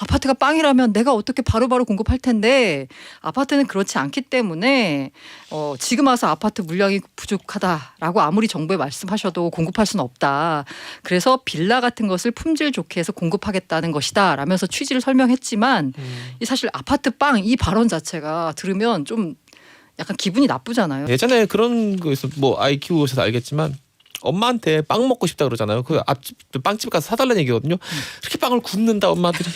아파트가 빵이라면 내가 어떻게 바로바로 공급할 텐데 아파트는 그렇지 않기 때문에 지금 와서 아파트 물량이 부족하다라고 아무리 정부에 말씀하셔도 공급할 수는 없다. 그래서 빌라 같은 것을 품질 좋게 해서 공급하겠다는 것이다 라면서 취지를 설명했지만 사실 아파트 빵 이 발언 자체가 들으면 좀 약간 기분이 나쁘잖아요. 예전에 그런 거 있어. 뭐 아이 키우고 있어서 알겠지만 엄마한테 빵 먹고 싶다 그러잖아요. 그 앞집 빵집 가서 사달라는 얘기거든요. 이렇게 빵을 굽는다 엄마들이.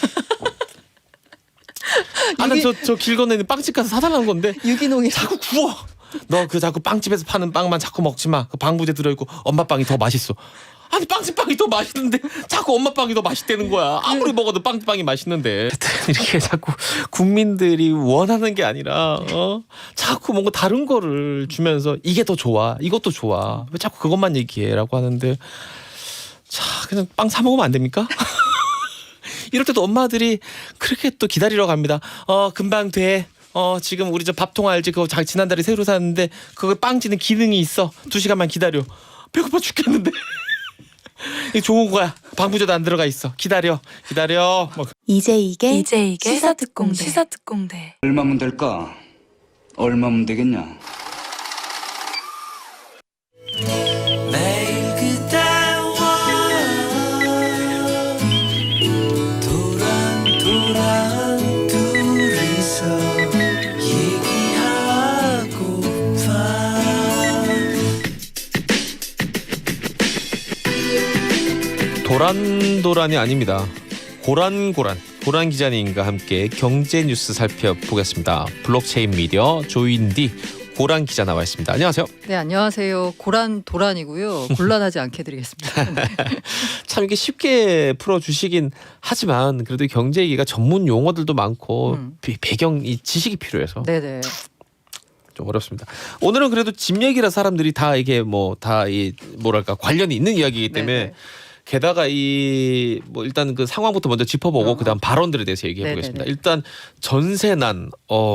나는 저 길 건너는 빵집 가서 사달라는 건데 유기농이 자꾸 구워. 너 그 자꾸 빵집에서 파는 빵만 자꾸 먹지 마. 그 방부제 들어있고 엄마 빵이 더 맛있어. 아니 빵집 빵이 더 맛있는데 자꾸 엄마 빵이 더 맛있다는 거야. 아무리 먹어도 빵집 빵이 맛있는데. 이렇게 자꾸 국민들이 원하는 게 아니라 자꾸 뭔가 다른 거를 주면서 이게 더 좋아. 이것도 좋아. 왜 자꾸 그것만 얘기해라고 하는데 자 그냥 빵 사 먹으면 안 됩니까? 이럴 때도 엄마들이 그렇게 또 기다리러 갑니다. 금방 돼. 지금 우리 저 밥통 알지? 그거 지난달에 새로 샀는데 그거 빵지는 기능이 있어. 2시간만 기다려. 배고파 죽겠는데. 이게 좋은 거야. 방부제도 안 들어가 있어. 기다려. 뭐. 이제 이게 시사특공대. 얼마면 될까? 얼마면 되겠냐? 매일 그대와 도란 둘이서 얘기하고파. 도란도란이 아닙니다. 고란고란. 고란 기자님과 함께 경제 뉴스 살펴보겠습니다. 블록체인 미디어 조인디 고란 기자 나와 있습니다. 안녕하세요. 네, 안녕하세요. 고란도란이고요. 곤란하지 않게 해드리겠습니다. 네. 참 이게 쉽게 풀어주시긴 하지만 그래도 경제 얘기가 전문 용어들도 많고 배경 이 지식이 필요해서 네네. 좀 어렵습니다. 오늘은 그래도 집 얘기라 사람들이 다 이게 뭐 다 이 뭐랄까 관련이 있는 이야기이기 때문에 네네. 게다가 이 뭐 일단 그 상황부터 먼저 짚어보고 그다음 발언들에 대해서 얘기해 보겠습니다. 네네네. 일단 전세난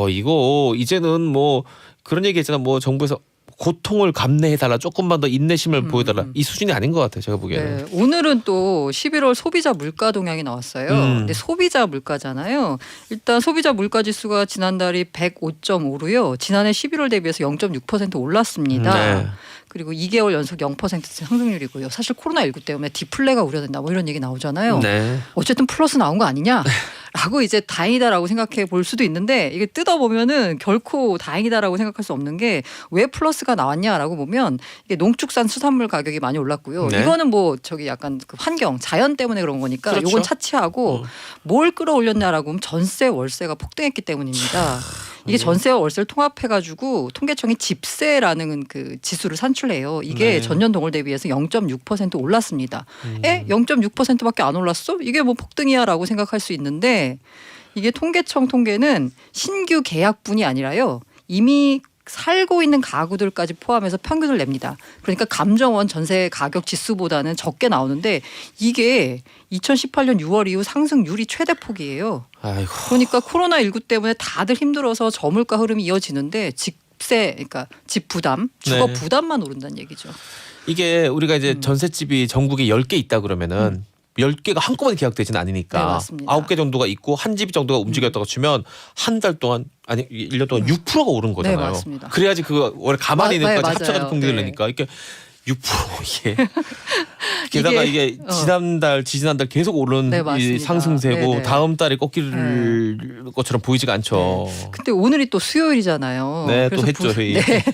이거 이제는 뭐 그런 얘기 했잖아. 뭐 정부에서 고통을 감내해달라, 조금만 더 인내심을 보여달라, 이 수준이 아닌 것 같아요. 제가 보기에는. 네, 오늘은 또 11월 소비자 물가 동향이 나왔어요. 근데 소비자 물가잖아요. 일단 소비자 물가 지수가 지난달이 105.5로요. 지난해 11월 대비해서 0.6% 올랐습니다. 네. 그리고 2개월 연속 0% 상승률이고요. 사실 코로나19 때문에 디플레가 우려된다 뭐 이런 얘기 나오잖아요. 네. 어쨌든 플러스 나온 거 아니냐라고 이제 다행이다라고 생각해 볼 수도 있는데 이게 뜯어보면은 결코 다행이다라고 생각할 수 없는 게 왜 플러스가 나왔냐라고 보면 이게 농축산 수산물 가격이 많이 올랐고요. 네. 이거는 뭐 저기 약간 그 환경 자연 때문에 그런 거니까 그렇죠. 요건 차치하고 뭘 끌어올렸냐라고 하면 전세 월세가 폭등했기 때문입니다. 이게 전세와 월세를 통합해가지고 통계청이 집세라는 그 지수를 산출해요. 이게 네. 전년 동월 대비해서 0.6% 올랐습니다. 0.6%밖에 안 올랐어? 이게 뭐 폭등이야라고 생각할 수 있는데 이게 통계청 통계는 신규 계약분이 아니라요. 이미 살고 있는 가구들까지 포함해서 평균을 냅니다. 그러니까 감정원 전세 가격 지수보다는 적게 나오는데 이게 2018년 6월 이후 상승률이 최대폭이에요. 아이고. 그러니까 코로나19 때문에 다들 힘들어서 저물가 흐름이 이어지는데 집세, 그러니까 집 부담, 주거 네. 부담만 오른다는 얘기죠. 이게 우리가 이제 전셋집이 전국에 10개 있다 그러면은 10개가 한꺼번에 계약되지는 않으니까 네, 맞습니다. 9개 정도가 있고 한 집 정도가 움직였다고 치면 한 달 동안 아니 1년 동안 6%가 오른 거잖아요. 네, 맞습니다. 그래야지 그거 원래 가만히 있는 네, 것까지 맞아요. 합쳐가지고 통계를 네. 내니까 이게 6% 이게 게다가 이게 지난달 지지난달 계속 오른 네, 이 맞습니다. 상승세고 네네. 다음 달에 꺾일 것처럼 보이지가 않죠. 근데 오늘이 또 수요일이잖아요. 네, 또 했죠, 회의. 네.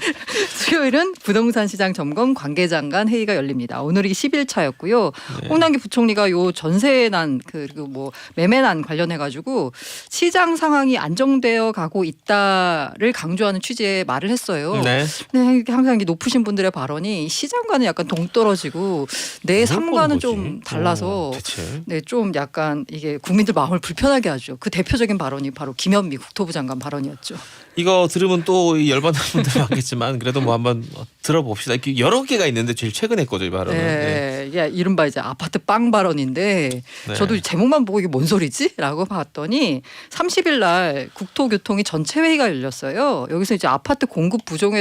수요일은 부동산 시장 점검 관계장 간 회의가 열립니다. 오늘이 10일차였고요. 네. 홍남기 부총리가 요 전세난 그리고 뭐 매매난 관련해 가지고 시장 상황이 안정되어 가고 있다를 강조하는 취지의 말을 했어요. 네. 근데 항상 이게 높으신 분들의 발언이 시장과는 약간 동떨어지고 내 삶과는 좀 달라서 대체. 네, 좀 약간 이게 국민들 마음을 불편하게 하죠. 그 대표적인 발언이 바로 김현미 국토부 장관 발언이었죠. 이거 들으면 또 열받는 분들 많겠지만 그래도 뭐 한번 들어봅시다. 이렇게 여러 개가 있는데 제일 최근에 했거든요, 이 발언은. 네, 예, 이른바 이제 아파트 빵 발언인데 네. 저도 제목만 보고 이게 뭔 소리지?라고 봤더니 30일 날 국토교통위 전체 회의가 열렸어요. 여기서 이제 아파트 공급 부족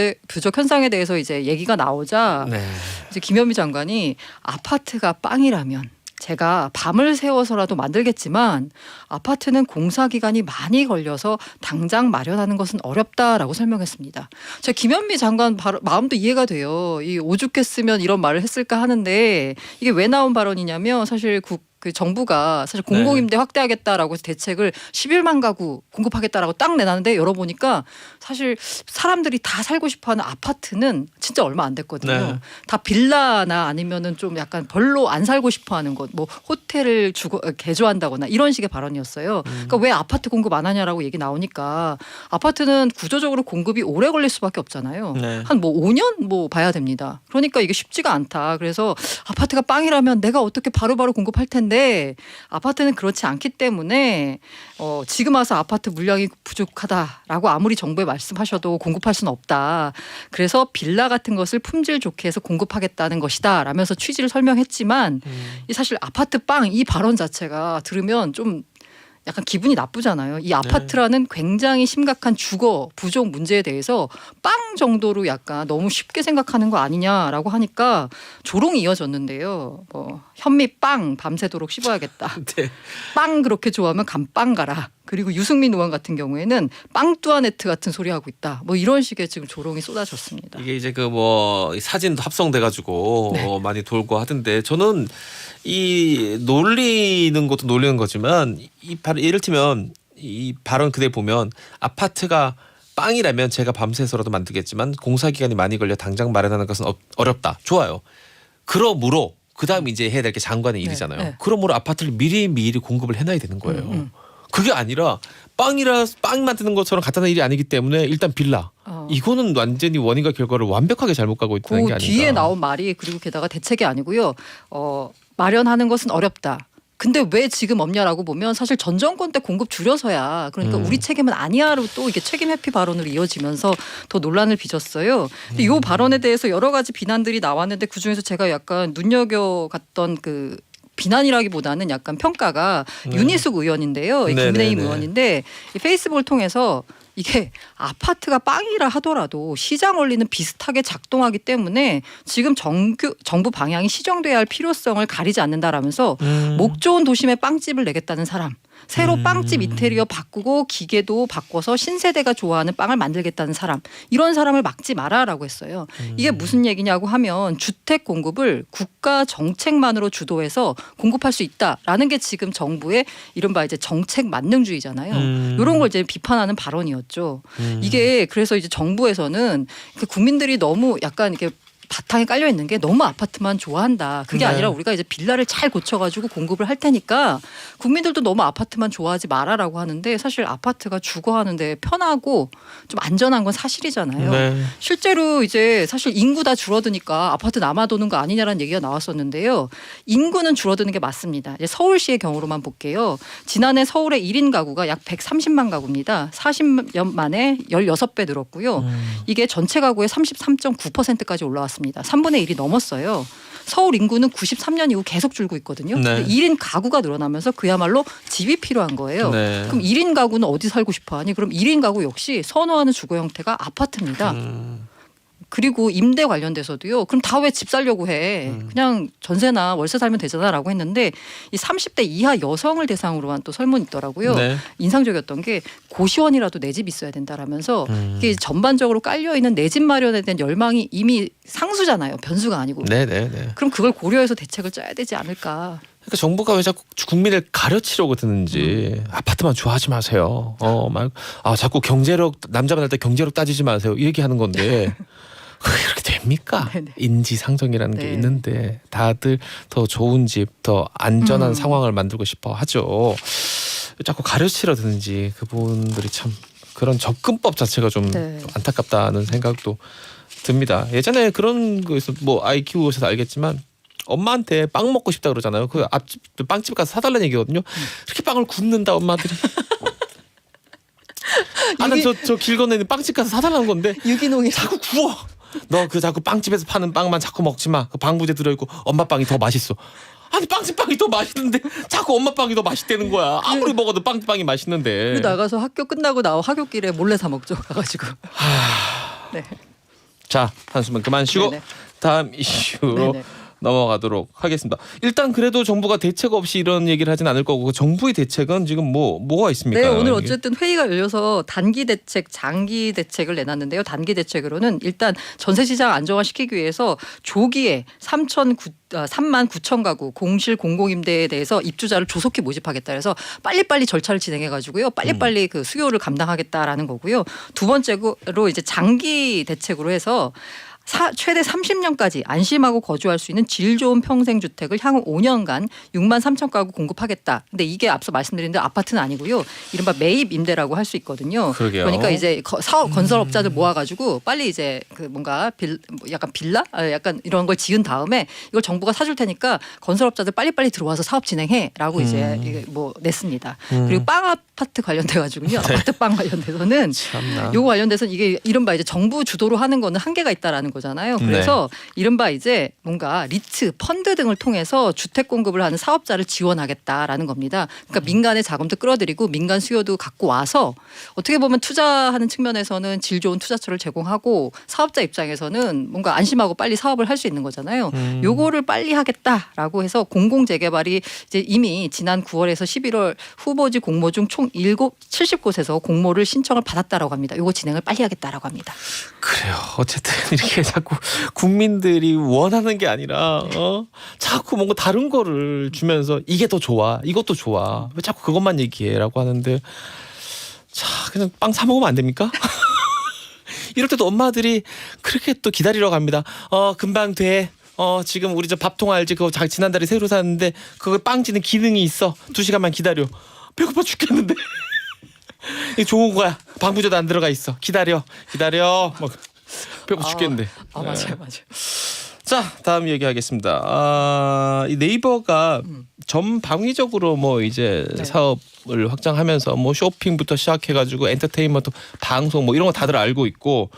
현상에 대해서 이제 얘기가 나오자 네. 이제 김현미 장관이 아파트가 빵이라면 제가 밤을 새워서라도 만들겠지만 아파트는 공사 기간이 많이 걸려서 당장 마련하는 것은 어렵다라고 설명했습니다. 제가 김현미 장관 마음도 이해가 돼요. 이 오죽했으면 이런 말을 했을까 하는데 이게 왜 나온 발언이냐면 사실 그 정부가 사실 공공임대 확대하겠다라고 해서 대책을 11만 가구 공급하겠다라고 딱 내놨는데 열어보니까 사실 사람들이 다 살고 싶어하는 아파트는 진짜 얼마 안 됐거든요. 네. 다 빌라나 아니면은 좀 약간 별로 안 살고 싶어하는 것, 뭐 호텔을 개조한다거나 이런 식의 발언이었어요. 그러니까 왜 아파트 공급 안 하냐라고 얘기 나오니까 아파트는 구조적으로 공급이 오래 걸릴 수밖에 없잖아요. 네. 한 뭐 5년 뭐 봐야 됩니다. 그러니까 이게 쉽지가 않다. 그래서 아파트가 빵이라면 내가 어떻게 바로바로 공급할 텐데. 아파트는 그렇지 않기 때문에 지금 와서 아파트 물량이 부족하다라고 아무리 정부에 말씀하셔도 공급할 수는 없다. 그래서 빌라 같은 것을 품질 좋게 해서 공급하겠다는 것이다 라면서 취지를 설명했지만 이 사실 아파트 빵 이 발언 자체가 들으면 좀 약간 기분이 나쁘잖아요. 이 아파트라는 굉장히 심각한 주거 부족 문제에 대해서 빵 정도로 약간 너무 쉽게 생각하는 거 아니냐라고 하니까 조롱이 이어졌는데요. 뭐 현미 빵 밤새도록 씹어야겠다. 네. 빵 그렇게 좋아하면 감빵 가라. 그리고 유승민 의원 같은 경우에는 빵뚜아네트 같은 소리 하고 있다. 뭐 이런 식의 지금 조롱이 쏟아졌습니다. 이게 이제 그 뭐 사진도 합성돼가지고 많이 돌고 하던데 저는 이 놀리는 것도 놀리는 거지만 이 이를테면 이 발언 그대로 보면 아파트가 빵이라면 제가 밤새서라도 만들겠지만 공사 기간이 많이 걸려 당장 마련하는 것은 어렵다. 좋아요. 그러므로 그다음 이제 해야 될 게 장관의 일이잖아요. 네. 그러므로 아파트를 미리 공급을 해놔야 되는 거예요. 그게 아니라 빵 만드는 것처럼 간단한 일이 아니기 때문에 일단 빌라. 이거는 완전히 원인과 결과를 완벽하게 잘못 가고 있다는 게 그 아닌가. 뒤에 나온 말이 그리고 게다가 대책이 아니고요. 마련하는 것은 어렵다. 근데 왜 지금 없냐라고 보면 사실 전 정권 때 공급 줄여서야 그러니까 우리 책임은 아니야로 또 이게 책임 회피 발언으로 이어지면서 더 논란을 빚었어요. 근데 이 발언에 대해서 여러 가지 비난들이 나왔는데 그중에서 제가 약간 눈여겨갔던 그 비난이라기보다는 약간 평가가 윤희숙 의원인데요. 이 국민의힘 의원인데 이 페이스북을 통해서 이게 아파트가 빵이라 하더라도 시장 원리는 비슷하게 작동하기 때문에 지금 정부 방향이 시정돼야 할 필요성을 가리지 않는다라면서 목 좋은 도심에 빵집을 내겠다는 사람, 새로 빵집 인테리어 바꾸고 기계도 바꿔서 신세대가 좋아하는 빵을 만들겠다는 사람, 이런 사람을 막지 마라라고 했어요. 이게 무슨 얘기냐고 하면 주택 공급을 국가 정책만으로 주도해서 공급할 수 있다라는 게 지금 정부의 이른바 이제 정책 만능주의잖아요. 이런 걸 이제 비판하는 발언이었죠. 이게 그래서 이제 정부에서는 국민들이 너무 약간 이렇게 바탕에 깔려 있는 게 너무 아파트만 좋아한다. 그게 아니라 우리가 이제 빌라를 잘 고쳐가지고 공급을 할 테니까 국민들도 너무 아파트만 좋아하지 마라라고 하는데 사실 아파트가 주거하는데 편하고 좀 안전한 건 사실이잖아요. 네. 실제로 이제 사실 인구 다 줄어드니까 아파트 남아도는 거 아니냐라는 얘기가 나왔었는데요. 인구는 줄어드는 게 맞습니다. 이제 서울시의 경우로만 볼게요. 지난해 서울의 1인 가구가 약 130만 가구입니다. 40년 만에 16배 늘었고요. 이게 전체 가구의 33.9%까지 올라왔습니다. 3분의 1이 넘었어요. 서울 인구는 93년 이후 계속 줄고 있거든요. 네. 1인 가구가 늘어나면서 그야말로 집이 필요한 거예요. 네. 그럼 1인 가구는 어디 살고 싶어 하니? 그럼 1인 가구 역시 선호하는 주거 형태가 아파트입니다. 그리고 임대 관련돼서도요. 그럼 다 왜 집 살려고 해? 그냥 전세나 월세 살면 되잖아라고 했는데 이 30대 이하 여성을 대상으로만 또 설문이 있더라고요. 네. 인상적이었던 게 고시원이라도 내 집 있어야 된다라면서 이게 전반적으로 깔려 있는 내 집 마련에 대한 열망이 이미 상수잖아요. 변수가 아니고. 네네네. 그럼 그걸 고려해서 대책을 짜야 되지 않을까? 그러니까 정부가 왜 자꾸 국민을 가르치려고 드는지 아파트만 좋아하지 마세요. 자꾸 경제력 남자가 날 때 경제력 따지지 마세요. 이 얘기하는 건데. 그렇게 됩니까? 네네. 인지상정이라는 게 네. 있는데 다들 더 좋은 집, 더 안전한 상황을 만들고 싶어 하죠. 자꾸 가르치려 드는지 그분들이 참 그런 접근법 자체가 좀 네. 안타깝다는 생각도 듭니다. 예전에 그런 거 있어 뭐 아이 키우셔서 알겠지만 엄마한테 빵 먹고 싶다 그러잖아요. 그 앞집 빵집 가서 사달라는 얘기거든요. 이렇게 빵을 굽는다 엄마들이. 나는 저 길 건너는 빵집 가서 사달라는 건데 유기농이 자꾸 구워. 너 그 자꾸 빵집에서 파는 빵만 자꾸 먹지 마. 그 방부제 들어있고 엄마 빵이 더 맛있어. 아니 빵집 빵이 더 맛있는데 자꾸 엄마 빵이 더 맛있다는 거야. 아무리 먹어도 빵집 빵이 맛있는데. 우리 나가서 학교 끝나고 나와 학교길에 몰래 사 먹죠. 가가지고. 네. 자 한숨은 그만 쉬고 네네. 다음 이슈로 네네. 넘어가도록 하겠습니다. 일단 그래도 정부가 대책 없이 이런 얘기를 하진 않을 거고 정부의 대책은 지금 뭐가 있습니까? 네, 오늘 이게? 어쨌든 회의가 열려서 단기 대책, 장기 대책을 내놨는데요. 단기 대책으로는 일단 전세 시장 안정화시키기 위해서 조기에 3만 9천 가구 공실 공공임대에 대해서 입주자를 조속히 모집하겠다. 그래서 빨리빨리 절차를 진행해 가지고요. 빨리빨리 그 수요를 감당하겠다라는 거고요. 두 번째로 이제 장기 대책으로 해서 최대 30년까지 안심하고 거주할 수 있는 질 좋은 평생주택을 향후 5년간 6만 3천 가구 공급하겠다. 근데 이게 앞서 말씀드린 대로 아파트는 아니고요. 이른바 매입 임대라고 할 수 있거든요. 그러게요. 그러니까 이제 사업 건설업자들 모아가지고 빨리 이제 그 뭔가 약간 빌라 약간 이런 걸 지은 다음에 이걸 정부가 사줄 테니까 건설업자들 빨리빨리 들어와서 사업 진행해라고 이제 이게 뭐 냈습니다. 그리고 빵 아파트 관련돼 가지고요. 아파트 빵 관련돼서는 참나. 요거 관련돼서는 이게 이른바 이제 정부 주도로 하는 거는 한계가 있다라는 거잖아요. 그래서 이른바 이제 뭔가 리츠, 펀드 등을 통해서 주택 공급을 하는 사업자를 지원하겠다라는 겁니다. 그러니까 민간의 자금도 끌어들이고 민간 수요도 갖고 와서 어떻게 보면 투자하는 측면에서는 질 좋은 투자처를 제공하고 사업자 입장에서는 뭔가 안심하고 빨리 사업을 할 수 있는 거잖아요. 요거를 빨리 하겠다라고 해서 공공재개발이 이제 이미 지난 9월에서 11월 후보지 공모 중 총 70곳에서 공모를 신청을 받았다라고 합니다. 요거 진행을 빨리 하겠다라고 합니다. 그래요. 어쨌든 이렇게 자꾸 국민들이 원하는 게 아니라 자꾸 뭔가 다른 거를 주면서 이게 더 좋아, 이것도 좋아. 왜 자꾸 그것만 얘기해라고 하는데 자 그냥 빵 사 먹으면 안 됩니까? 이럴 때도 엄마들이 그렇게 또 기다리러 갑니다. 금방 돼. 지금 우리 저 밥통 알지? 그거 지난달에 새로 샀는데 그거 빵 지는 기능이 있어. 2시간만 기다려. 배고파 죽겠는데. 이게 좋은 거야. 방부제도 안 들어가 있어. 기다려. 막 배고파 죽겠는데. 맞아요. 자, 다음 얘기하겠습니다. 이 네이버가 전방위적으로 뭐 이제 네. 사업을 확장하면서 뭐 쇼핑부터 시작해가지고 엔터테인먼트, 방송 뭐 이런 거 다들 알고 있고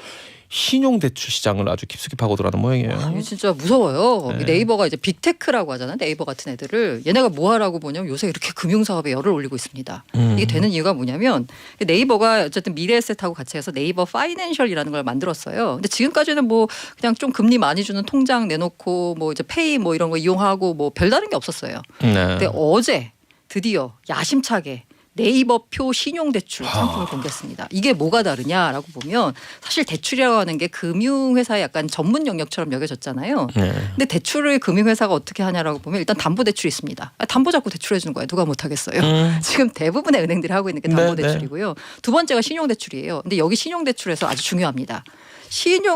신용대출 시장을 아주 깊숙이 파고들어가는 모양이에요. 이게 진짜 무서워요. 네. 네이버가 이제 빅테크라고 하잖아요. 네이버 같은 애들을 얘네가 뭐 하라고 보냐면 요새 이렇게 금융사업에 열을 올리고 있습니다. 이게 되는 이유가 뭐냐면 네이버가 어쨌든 미래에셋하고 같이 해서 네이버 파이낸셜이라는 걸 만들었어요. 근데 지금까지는 뭐 그냥 좀 금리 많이 주는 통장 내놓고 뭐 이제 페이 뭐 이런 거 이용하고 뭐 별다른 게 없었어요. 근데 어제 드디어 야심차게 네이버표 신용대출 상품을 공개했습니다. 이게 뭐가 다르냐라고 보면 사실 대출이라고 하는 게 금융회사의 약간 전문 영역처럼 여겨졌잖아요. 근데 대출을 금융회사가 어떻게 하냐라고 보면 일단 담보대출이 있습니다. 담보 잡고 대출해 주는 거예요. 누가 못하겠어요. 지금 대부분의 은행들이 하고 있는 게 담보대출이고요. 두 번째가 신용대출이에요. 근데 여기 신용대출에서 아주 중요합니다.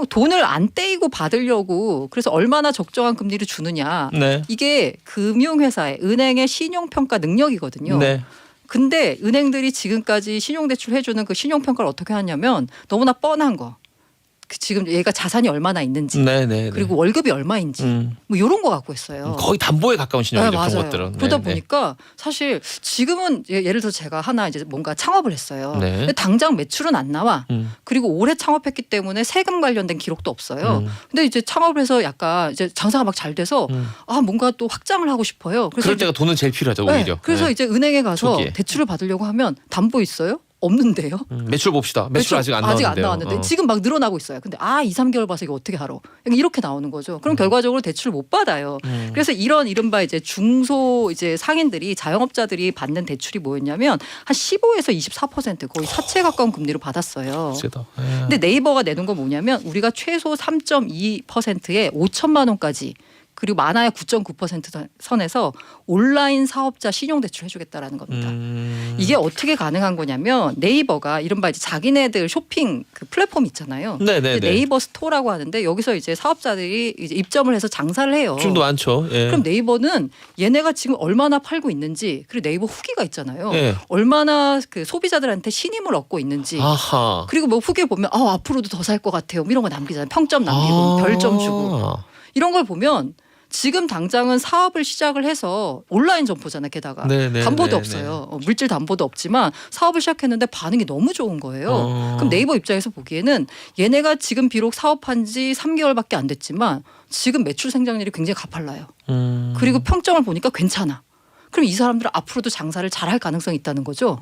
돈을 안 떼이고 받으려고 그래서 얼마나 적정한 금리를 주느냐. 네. 이게 금융회사의 은행의 신용평가 능력이거든요. 네. 근데 은행들이 지금까지 신용대출 해주는 그 신용평가를 어떻게 하냐면 너무나 뻔한 거. 지금 얘가 자산이 얼마나 있는지 네. 그리고 월급이 얼마인지 뭐 이런 거 갖고 있어요. 거의 담보에 가까운 신용이죠. 그런 맞아요. 것들은. 그러다 네, 보니까 사실 지금은 예를 들어 제가 하나 이제 뭔가 창업을 했어요. 네. 근데 당장 매출은 안 나와. 그리고 올해 창업했기 때문에 세금 관련된 기록도 없어요. 근데 이제 창업을 해서 약간 이제 장사가 막 잘 돼서 뭔가 또 확장을 하고 싶어요. 그래서 그럴 때가 돈은 제일 필요하죠. 오히려. 네. 그래서 네. 이제 은행에 가서 초기에. 대출을 받으려고 하면 담보 있어요? 없는데요. 매출 봅시다. 매출 아직 안 나왔는데요. 나왔는데 지금 막 늘어나고 있어요. 근데 2, 3개월 봐서 이거 어떻게 하러? 이렇게 나오는 거죠. 그럼 결과적으로 대출을 못 받아요. 그래서 이런 이른바 이제 중소 이제 상인들이 자영업자들이 받는 대출이 뭐였냐면 한 15에서 24% 거의 사채에 가까운 금리로 받았어요. 세다. 근데 네이버가 내는 건 뭐냐면 우리가 최소 3.2%에 5천만 원까지 그리고 많아야 9.9% 선에서 온라인 사업자 신용대출 해주겠다라는 겁니다. 이게 어떻게 가능한 거냐면 네이버가 이른바 이제 자기네들 쇼핑 그 플랫폼 있잖아요. 네네네. 네이버 스토어라고 하는데 여기서 이제 사업자들이 이제 입점을 해서 장사를 해요. 좀도 많죠. 예. 그럼 네이버는 얘네가 지금 얼마나 팔고 있는지 그리고 네이버 후기가 있잖아요. 예. 얼마나 그 소비자들한테 신임을 얻고 있는지 아하. 그리고 뭐 후기에 보면 앞으로도 더 살 것 같아요. 뭐 이런 거 남기잖아요. 평점 남기고 별점 주고 이런 걸 보면 지금 당장은 사업을 시작을 해서 온라인 점포잖아요. 게다가 네네, 담보도 네네. 없어요. 물질 담보도 없지만 사업을 시작했는데 반응이 너무 좋은 거예요. 그럼 네이버 입장에서 보기에는 얘네가 지금 비록 사업한 지 3개월밖에 안 됐지만 지금 매출 생장률이 굉장히 가팔라요. 그리고 평점을 보니까 괜찮아. 그럼 이 사람들은 앞으로도 장사를 잘할 가능성이 있다는 거죠.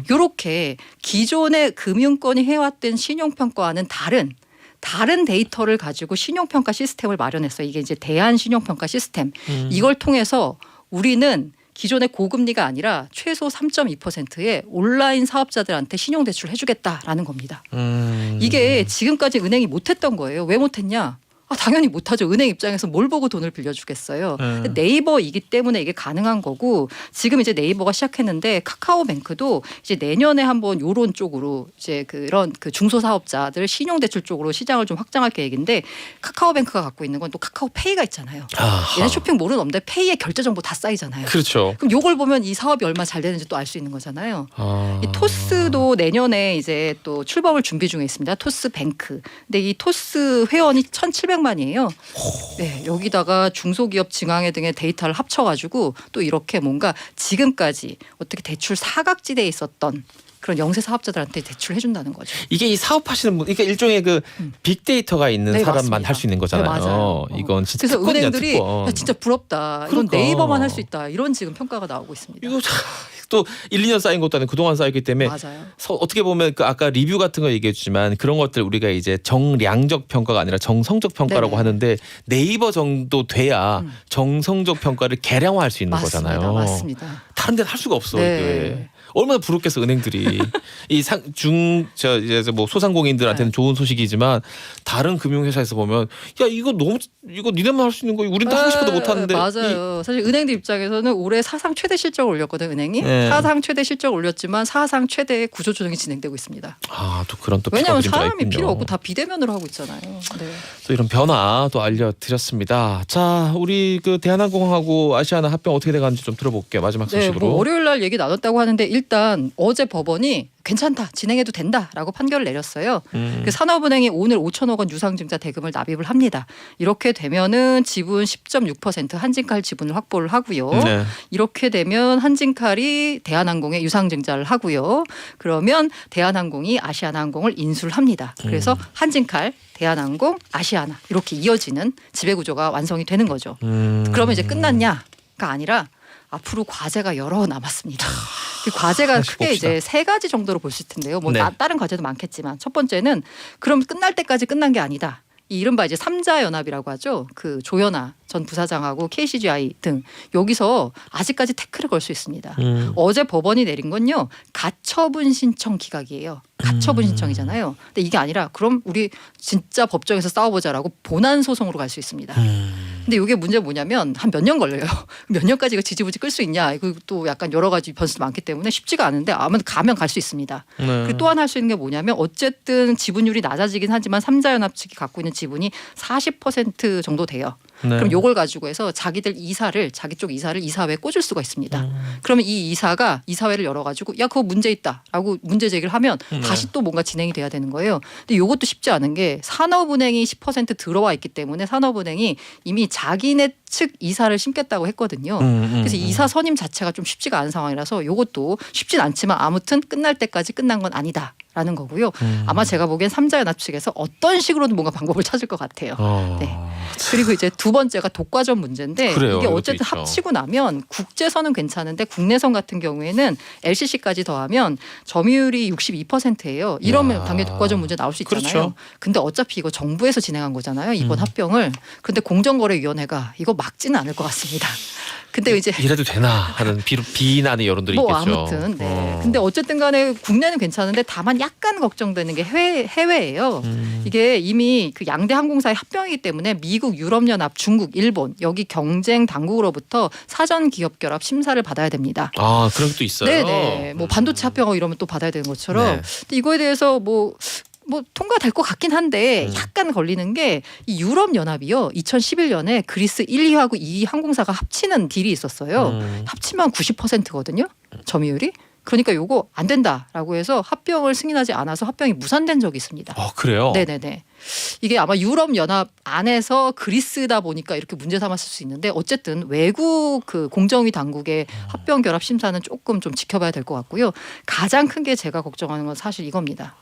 이렇게 기존의 금융권이 해왔던 신용평가와는 다른 다른 데이터를 가지고 신용평가 시스템을 마련했어요. 이게 이제 대한 신용평가 시스템. 이걸 통해서 우리는 기존의 고금리가 아니라 최소 3.2%의 온라인 사업자들한테 신용대출 해주겠다라는 겁니다. 이게 지금까지 은행이 못했던 거예요. 왜 못했냐? 당연히 못하죠. 은행 입장에서 뭘 보고 돈을 빌려주겠어요. 네이버이기 때문에 이게 가능한 거고 지금 이제 네이버가 시작했는데 카카오뱅크도 이제 내년에 한번 요런 쪽으로 이제 그런 그 중소사업자들 신용대출 쪽으로 시장을 좀 확장할 계획인데 카카오뱅크가 갖고 있는 건 또 카카오페이가 있잖아요. 얘네 쇼핑몰은 없는데 페이에 결제 정보 다 쌓이잖아요. 그렇죠. 그럼 요걸 보면 이 사업이 얼마 잘 되는지 또 알 수 있는 거잖아요. 이 토스도 내년에 이제 또 출범을 준비 중에 있습니다. 토스뱅크. 근데 이 토스 회원이 1,700만이에요. 네, 여기다가 중소기업 증강회 등의 데이터를 합쳐가지고 또 이렇게 뭔가 지금까지 어떻게 대출 사각지대에 있었던 그런 영세 사업자들한테 대출을 해준다는 거죠. 이게 이 사업하시는 분, 그러니까 일종의 그 빅데이터가 있는 네, 사람만 맞습니다. 할 수 있는 거잖아요. 네, 맞아요. 이건 진짜 그래서 특권이야, 은행들이 특권. 야, 진짜 부럽다. 이건 그러니까. 네이버만 할 수 있다. 이런 지금 평가가 나오고 있습니다. 이거 또 1, 2년 쌓인 것도 아니고 그동안 쌓였기 때문에 맞아요. 어떻게 보면 그 아까 리뷰 같은 거 얘기해 주지만 그런 것들 우리가 이제 정량적 평가가 아니라 정성적 평가라고 네네. 하는데 네이버 정도 돼야 정성적 평가를 계량화할 수 있는 맞습니다. 거잖아요. 맞습니다. 다른 데는 할 수가 없어. 네. 이게. 얼마나 부럽겠어 은행들이 이 이제 뭐 소상공인들한테는 네. 좋은 소식이지만 다른 금융회사에서 보면 야 이거 니네만 할 수 있는 거 우린 다 하고 싶어도 못 하는데 맞아요. 사실 은행들 입장에서는 올해 사상 최대 실적을 올렸거든 은행이. 네. 사상 최대 실적을 올렸지만 사상 최대의 구조조정이 진행되고 있습니다. 또 그런 또 왜냐하면 피가 사람이 있군요. 필요 없고 다 비대면으로 하고 있잖아요. 네. 또 이런 변화 또 알려드렸습니다. 자, 우리 그 대한항공하고 아시아나 합병 어떻게 돼가는지 좀 들어볼게요. 마지막 네, 소식으로. 뭐 월요일 날 얘기 나눴다고 하는데 일단 어제 법원이 괜찮다, 진행해도 된다라고 판결을 내렸어요. 그 산업은행이 오늘 5천억 원 유상증자 대금을 납입을 합니다. 이렇게 되면은 지분 10.6% 한진칼 지분을 확보를 하고요. 네. 이렇게 되면 한진칼이 대한항공에 유상증자를 하고요. 그러면 대한항공이 아시아나항공을 인수를 합니다. 그래서 한진칼, 대한항공, 아시아나 이렇게 이어지는 지배구조가 완성이 되는 거죠. 그러면 이제 끝났냐가 아니라 앞으로 과제가 여러 남았습니다. 그 과제가 하나씩 크게 봅시다. 이제 3가지 정도로 볼 수 있을 텐데요. 뭐 네. 다른 과제도 많겠지만 첫 번째는 그럼 끝날 때까지 끝난 게 아니다. 이 이른바 이제 3자 연합이라고 하죠. 그 조현아 전 부사장하고 KCGI 등 여기서 아직까지 태클을 걸 수 있습니다. 어제 법원이 내린 건요. 가처분 신청 기각이에요. 가처분 신청이잖아요. 근데 이게 아니라 그럼 우리 진짜 법정에서 싸워보자라고 본안 소송으로 갈 수 있습니다. 근데 이게 문제 뭐냐면 한 몇 년 걸려요. 몇 년까지 이거 지지부지 끌 수 있냐. 이거 또 약간 여러 가지 변수도 많기 때문에 쉽지가 않은데 아무튼 가면 갈 수 있습니다. 그리고 또 하나 할 수 있는 게 뭐냐면 어쨌든 지분율이 낮아지긴 하지만 3자 연합 측이 갖고 있는 지분이 40% 정도 돼요. 네. 그럼 요걸 가지고 해서 자기 쪽 이사를 이사회에 꽂을 수가 있습니다. 그러면 이 이사가 이사회를 열어가지고 야 그거 문제 있다라고 문제 제기를 하면 다시 또 뭔가 진행이 돼야 되는 거예요. 근데 이것도 쉽지 않은 게 산업은행이 10% 들어와 있기 때문에 산업은행이 이미 자기네 측 이사를 심겠다고 했거든요. 그래서 이사 선임 자체가 좀 쉽지가 않은 상황이라서 이것도 쉽진 않지만 아무튼 끝날 때까지 끝난 건 아니다. 라는 거고요. 아마 제가 보기엔 3자 연합 측에서 어떤 식으로든 뭔가 방법을 찾을 것 같아요. 네. 그리고 이제 두 번째가 독과점 문제인데 그래요. 이게 이것도 어쨌든 있죠. 합치고 나면 국제선은 괜찮은데 국내선 같은 경우에는 LCC까지 더하면 점유율이 62%예요. 이러면 야. 당연히 독과점 문제 나올 수 있잖아요. 그렇죠. 근데 어차피 이거 정부에서 진행한 거잖아요. 이번 합병을. 근데 공정거래위원회가 이거 막지는 않을 것 같습니다. 근데 이제 이래도 되나 하는 비난의 여론들이 뭐 있겠죠. 아무튼 네. 근데 어쨌든 간에 국내는 괜찮은데 다만 약간 걱정되는 게 해외예요. 이게 이미 그 양대 항공사의 합병이기 때문에 미국, 유럽연합, 중국, 일본 여기 경쟁 당국으로부터 사전 기업 결합 심사를 받아야 됩니다. 그런 것도 있어요. 네네. 뭐 반도체 합병 이러면 또 받아야 되는 것처럼. 네. 근데 이거에 대해서 뭐 통과될 것 같긴 한데 약간 걸리는 게 이 유럽 연합이요. 2011년에 그리스 1, 2하고 2 항공사가 합치는 딜이 있었어요. 합치면 90%거든요. 점유율이. 그러니까 요거 안 된다라고 해서 합병을 승인하지 않아서 합병이 무산된 적이 있습니다. 그래요? 네네네. 이게 아마 유럽 연합 안에서 그리스다 보니까 이렇게 문제 삼았을 수 있는데 어쨌든 외국 그 공정위 당국의 합병 결합 심사는 조금 좀 지켜봐야 될 것 같고요. 가장 큰 게 제가 걱정하는 건 사실 이겁니다.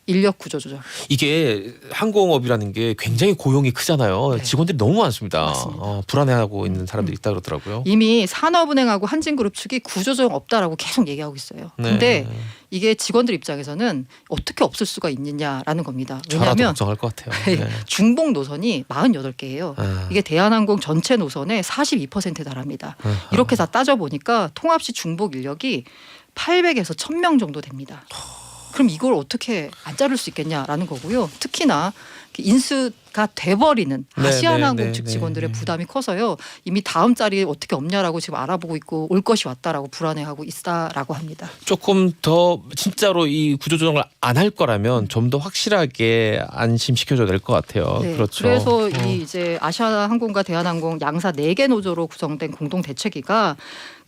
인력 구조 조정. 이게 항공업이라는 게 굉장히 고용이 크잖아요. 네. 직원들이 너무 많습니다. 맞습니다. 불안해하고 있는 사람들이 있다 그러더라고요. 이미 산업은행하고 한진그룹 측이 구조조정 없다라고 계속 얘기하고 있어요. 네. 근데 이게 직원들 입장에서는 어떻게 없을 수가 있느냐라는 겁니다. 저라도 왜냐하면 걱정할 것 같아요. 네. 중복 노선이 48개예요. 아. 이게 대한항공 전체 노선의 42%에 달합니다. 이렇게 다 따져보니까 통합시 중복 인력이 800에서 1000명 정도 됩니다. 그럼 이걸 어떻게 안 자를 수 있겠냐라는 거고요. 특히나 인수가 돼버리는 네, 아시아나항공 네, 측 네, 직원들의 네. 부담이 커서요. 이미 다음 자리에 어떻게 없냐라고 지금 알아보고 있고 올 것이 왔다라고 불안해하고 있다라고 합니다. 조금 더 진짜로 이 구조조정을 안 할 거라면 좀 더 확실하게 안심시켜줘야 될 것 같아요. 네, 그렇죠. 그래서 이 이제 아시아나항공과 대한항공 양사 4개 노조로 구성된 공동 대책위가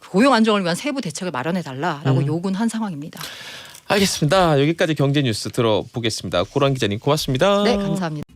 고용 안정을 위한 세부 대책을 마련해 달라라고 요구한 한 상황입니다. 알겠습니다. 여기까지 경제 뉴스 들어보겠습니다. 고란 기자님 고맙습니다. 네, 감사합니다.